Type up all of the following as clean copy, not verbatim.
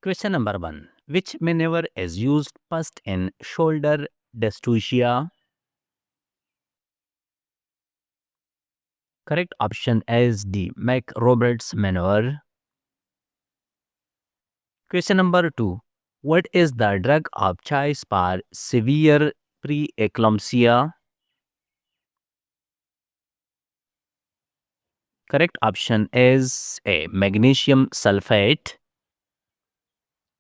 Question number 1. Which maneuver is used first in shoulder dystocia? Correct option is D. Mac-Roberts maneuver. Question number 2. What is the drug of choice for severe preeclampsia? Correct option is A. Magnesium sulfate.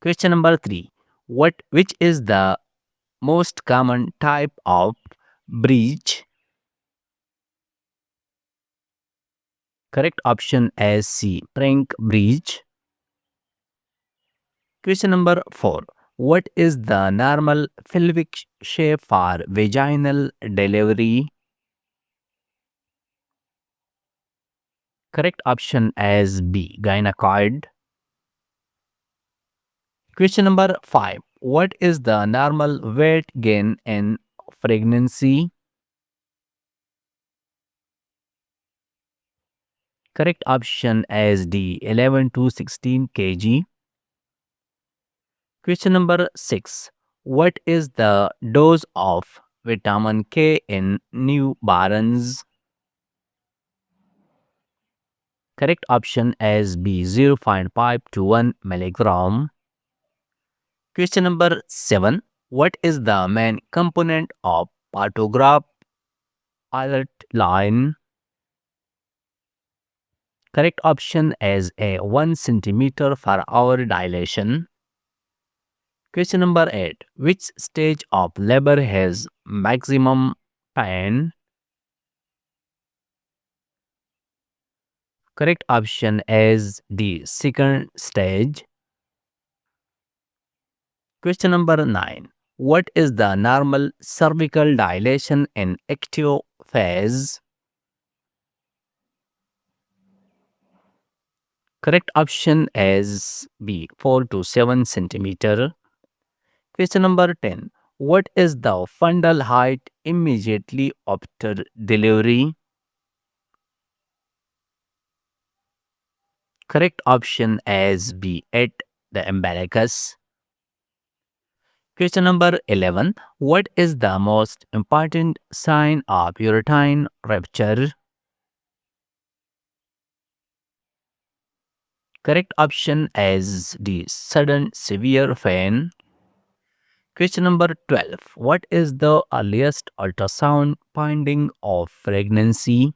Question number 3. Which is the most common type of breach? Correct option is C. Prank breach. Question number 4. What is the normal pelvic shape for vaginal delivery? Correct option is B. Gynecoid. Question number 5. What is the normal weight gain in pregnancy? Correct option is D. 11 to 16 kg. Question number 6. What is the dose of vitamin K in newborns? Correct option is B. 0.5 to 1 milligram. Question number 7. What is the main component of pantograph alert line? Correct option is A. 1 centimeter per hour dilation. Question number 8. Which stage of labor has maximum pain? Correct option is D. Second stage. Question number 9. What is the normal cervical dilation in active phase? Correct option is B. 4 to 7 centimeter. Question number 10. What is the fundal height immediately after delivery? Correct option is B. At the umbilicus. Question number 11. What is the most important sign of uterine rupture? Correct option is D. Sudden severe pain. Question number 12. What is the earliest ultrasound finding of pregnancy?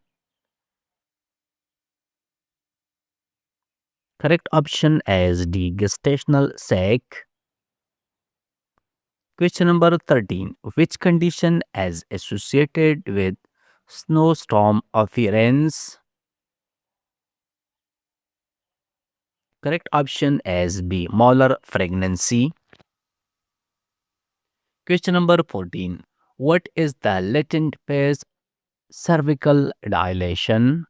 Correct option is D. Gestational sac. Question number 13. Which condition is associated with snowstorm occurrence? Correct option is B. Molar pregnancy. Question number 14. What is the latent phase cervical dilation?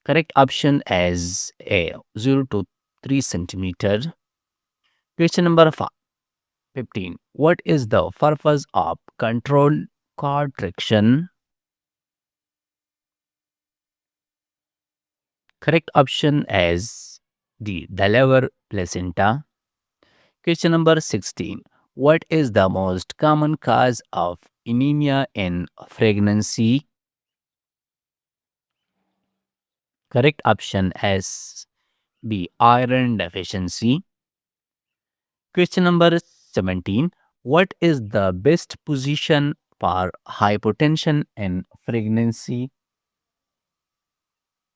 Correct option is A. 0 to 3 centimeter. Question number 15. What is the purpose of controlled contraction? Correct option is D. The liver placenta. Question number 16. What is the most common cause of anemia in pregnancy? Correct option is B. Iron deficiency. Question number 17. What is the best position for hypotension in pregnancy?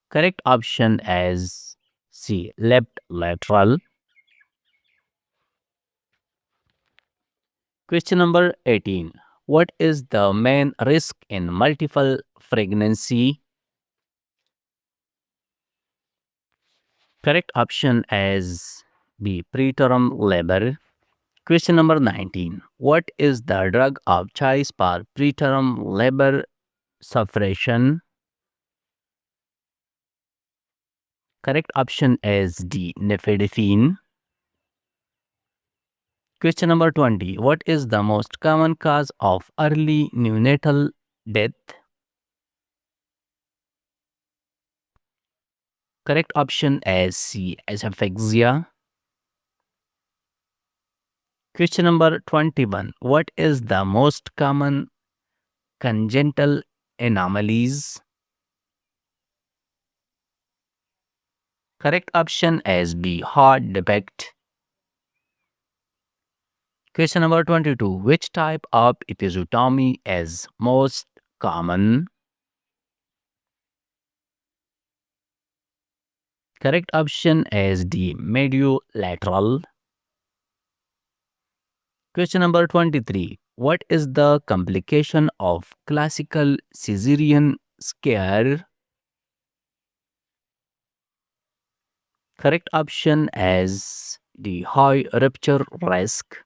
Correct option is C. Left lateral. Question number 18. What is the main risk in multiple pregnancy? Correct option is B. Preterm labor. Question number 19. What is the drug of choice for preterm labor suppression? Correct option is D. Nifedipine. Question number 20. What is the most common cause of early neonatal death? Correct option is C. Asphyxia. Question number 21. What is the most common congenital anomalies? Correct option is B. Heart defect. Question number 22. Which type of episiotomy is most common? Correct option is D. Mediolateral. Question number 23. What is the complication of classical caesarean scare? Correct option is the high rupture risk.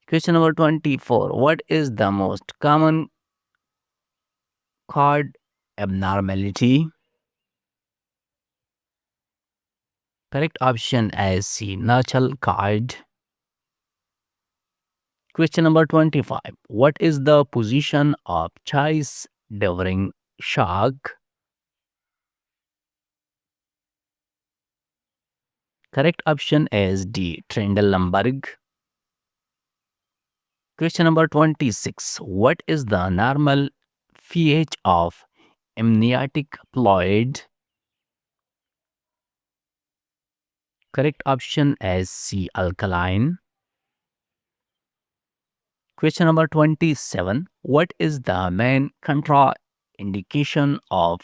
Question number 24. What is the most common cord abnormality? Correct option is C. Natural cord. Question number 25. What is the position of choice during shock? Correct option is D. Trendelenburg. Question number 26. What is the normal pH of amniotic fluid? Correct option is C. Alkaline. Question number 27. What is the main contraindication of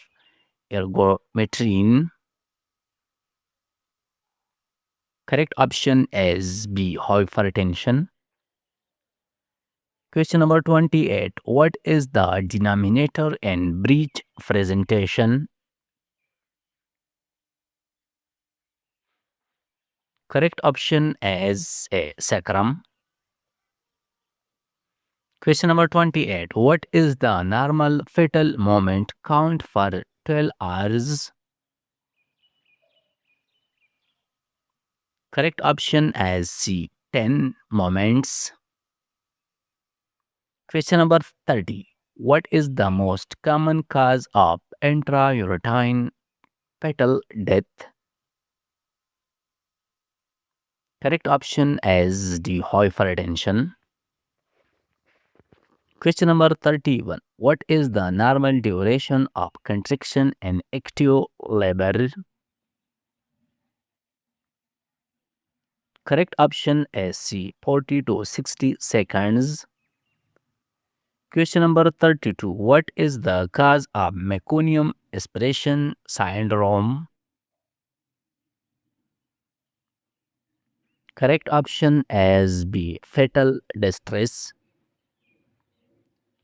ergometrin? Correct option is B. Hypertension. Question number 28. What is the denominator in breech presentation? Correct option is A. Sacrum. Question number 28. What is the normal fetal moment count for 12 hours? Correct option is C. 10 moments. Question number 30. What is the most common cause of intrauterine fetal death? Correct option is D. Hypertension. Question number 31. What is the normal duration of contraction in active labor? Correct option is C. 40 to 60 seconds. Question number 32. What is the cause of meconium aspiration syndrome? Correct option is B. Fetal distress.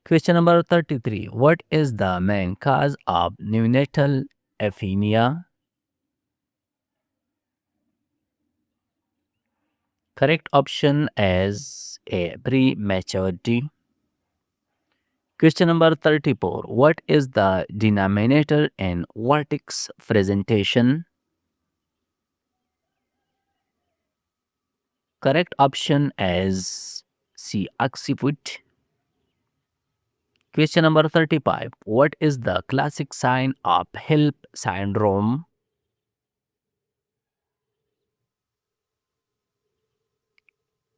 Question number 33. What is the main cause of neonatal anemia? Correct option is A. Prematurity. Question number 34. What is the denominator in vertex presentation? Correct option is C. Occiput. Question number 35. What is the classic sign of HELP syndrome?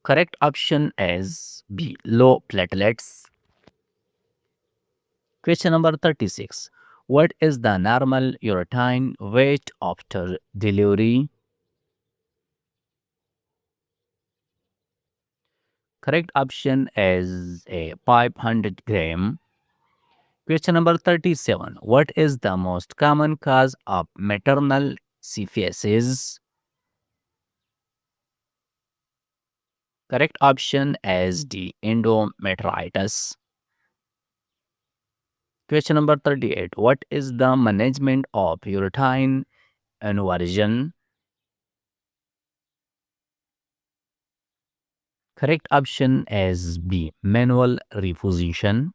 Correct option is B. Low platelets. Question number 36. What is the normal uterine weight after delivery? Correct option is A. 500 gram. Question number 37. What is the most common cause of maternal cephasis? Correct option is D. Endometritis. Question number 38. What is the management of uterine inversion? Correct option is B. Manual reposition.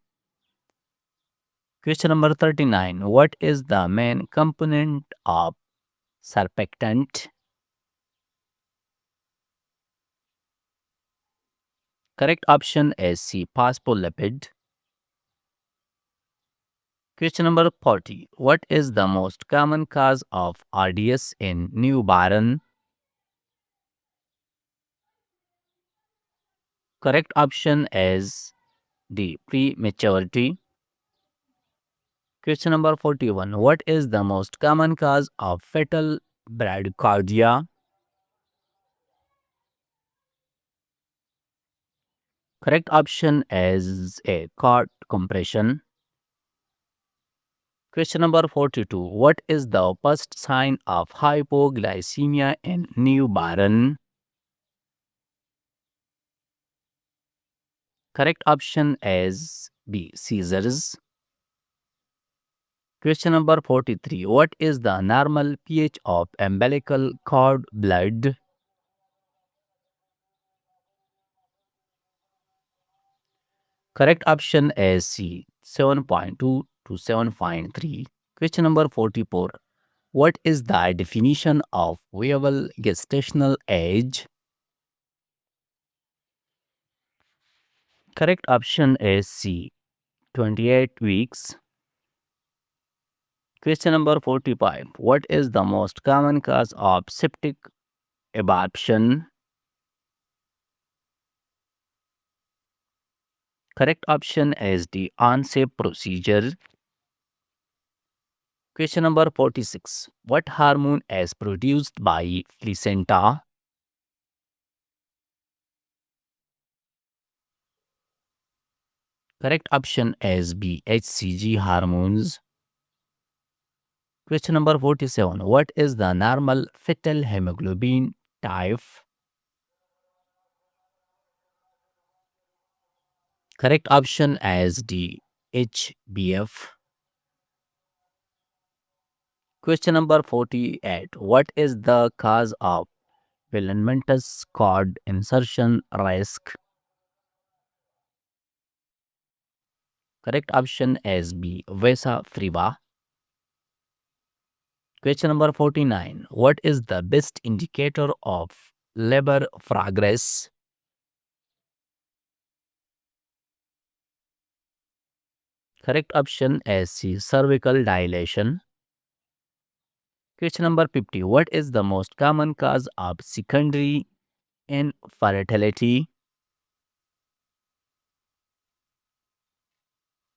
Question number 39. What is the main component of surfactant? Correct option is C. Phospholipid. Question number 40. What is the most common cause of RDS in newborn? Correct option is D. Prematurity. Question number 41. What is the most common cause of fetal bradycardia? Correct option is A. Cord compression. Question number 42. What is the first sign of hypoglycemia in newborn? Correct option is B. Seizures. Question number 43. What is the normal pH of umbilical cord blood? Correct option is C. 7.2 to 7.3. Question number 44. What is the definition of viable gestational age? Correct option is C. 28 weeks. Question number 45. What is the most common cause of septic abortion? Correct option is the unsafe procedure. Question number 46. What hormone is produced by placenta? Correct option is B. HCG hormones. Question number 47. What is the normal fetal hemoglobin type? Correct option is D. HbF. Question number 48. What is the cause of filamentous cord insertion risk? Correct option is B. Vesa freva. Question number 49. What is the best indicator of labor progress? Correct option is C. Cervical dilation. Question number 50. What is the most common cause of secondary infertility?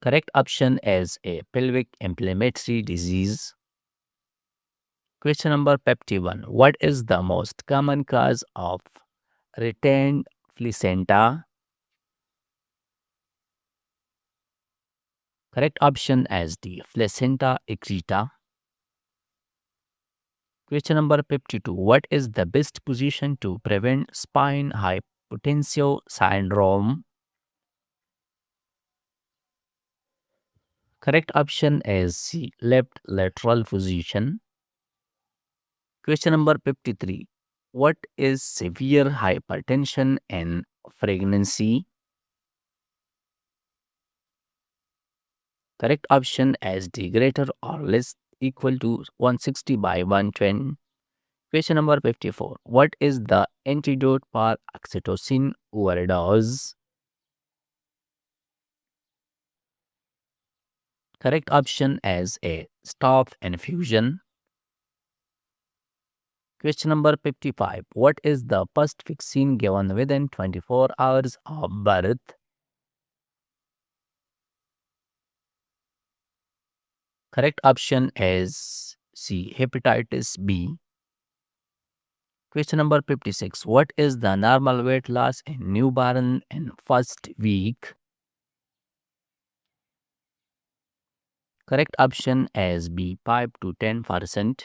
Correct option is A. Pelvic inflammatory disease. Question number 51. What is the most common cause of retained placenta? Correct option is D. Placenta excreta. Question number 52. What is the best position to prevent spine hypotension syndrome? Correct option is C. Left lateral position. Question number 53. What is severe hypertension in pregnancy? Correct option is D. Greater or less equal to 160 by 120. Question number 54. What is the antidote for oxytocin overdose? Correct option is A. Stop infusion. Question number 55. What is the first vaccine given within 24 hours of birth? Correct option is C. Hepatitis B. Question number 56. What is the normal weight loss in newborn in first week? Correct option is B. 5 to 10%.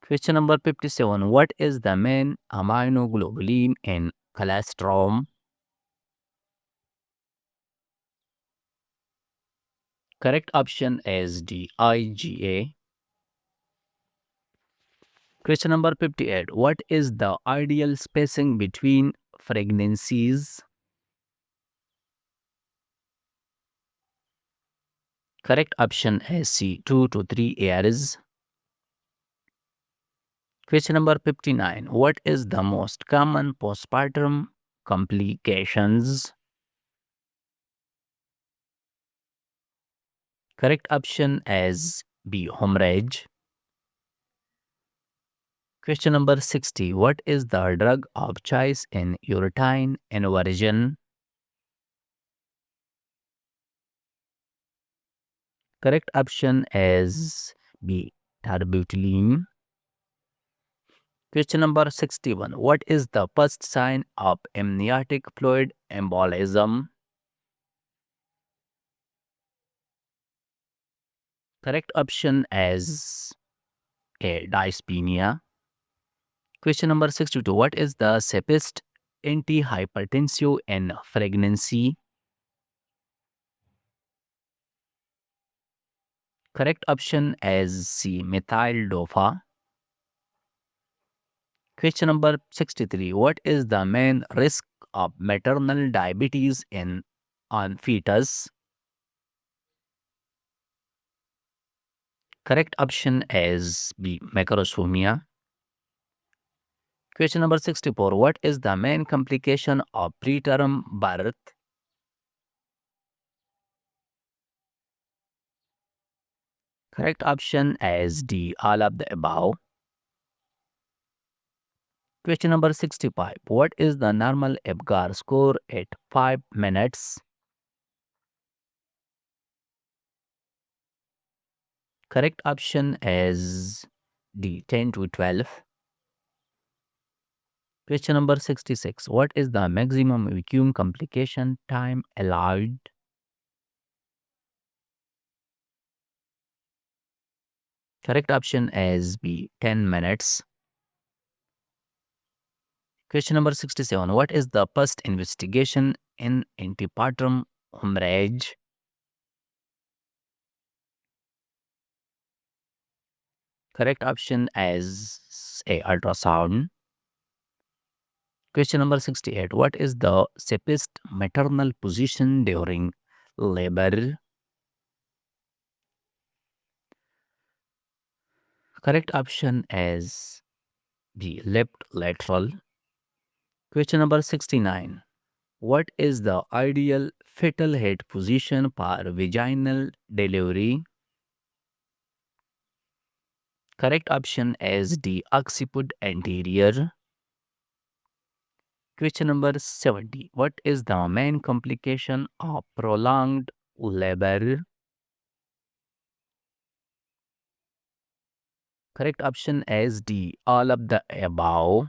Question number 57. What is the main immunoglobulin in cholesterol? Correct option is D. IgA. Question number 58. What is the ideal spacing between pregnancies? Correct option is C. 2 to 3 years. Question number 59. What is the most common postpartum complications? Correct option is B. Hemorrhage. Question number 60. What is the drug of choice in urethane inversion? Correct option is B. Terbutaline. Question number 61. What is the first sign of amniotic fluid embolism? Correct option is A. Dyspnea. Question number 62. What is the safest antihypertensive in pregnancy? Correct option is C. Methyl dopa. Question number 63. What is the main risk of maternal diabetes in on fetus? Correct option is B. Macrosomia. Question number 64. What is the main complication of preterm birth? Correct option is D. All of the above. Question number 65. What is the normal Apgar score at 5 minutes? Correct option is D. 10 to 12. Question number 66. What is the maximum vacuum complication time allowed? Correct option is B. 10 minutes. Question number 67. What is the first investigation in antepartum hemorrhage? Correct option is A. Ultrasound. Question number 68. What is the safest maternal position during labor? Correct option is B. Left lateral. Question number 69. What is the ideal fetal head position for vaginal delivery? Correct option is D. Occiput anterior. Question number 70. What is the main complication of prolonged labor? Correct option is D. All of the above.